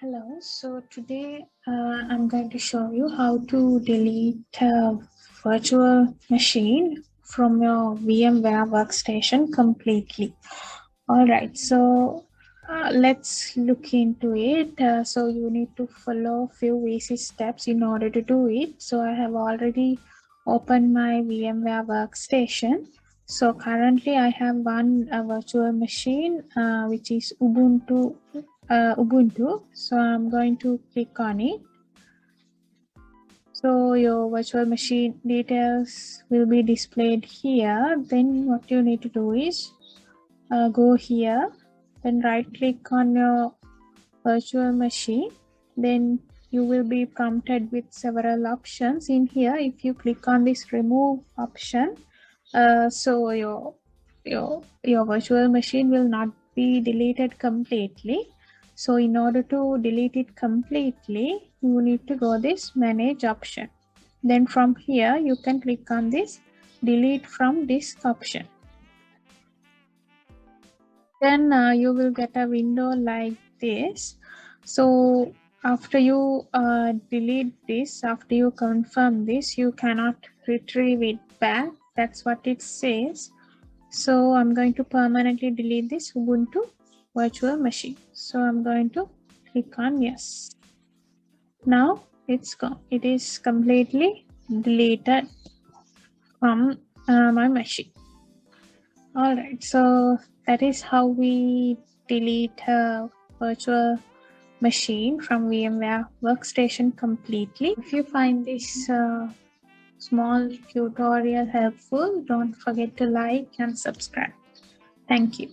Hello, so today I'm going to show you how to delete a virtual machine from your VMware workstation completely. All right, so let's look into it. So you need to follow a few basic steps in order to do it. So I have already opened my VMware workstation. So currently I have one virtual machine which is Ubuntu. So I'm going to click on it. So your virtual machine details will be displayed here. Then what you need to do is go here, then right click on your virtual machine. Then you will be prompted with several options in here. If you click on this remove option, so your virtual machine will not be deleted completely. So in order to delete it completely, you need to go this manage option. Then from here you can click on this delete from disk option. Then you will get a window like this. So after you delete this, after you confirm this, you cannot retrieve it back. That's what it says. So I'm going to permanently delete this Ubuntu virtual machine. So I'm going to click on yes. Now it's gone. It is completely deleted from my machine. All right, so that is how we delete a virtual machine from VMware Workstation completely. If you find this small tutorial helpful, don't forget to like and subscribe. Thank you.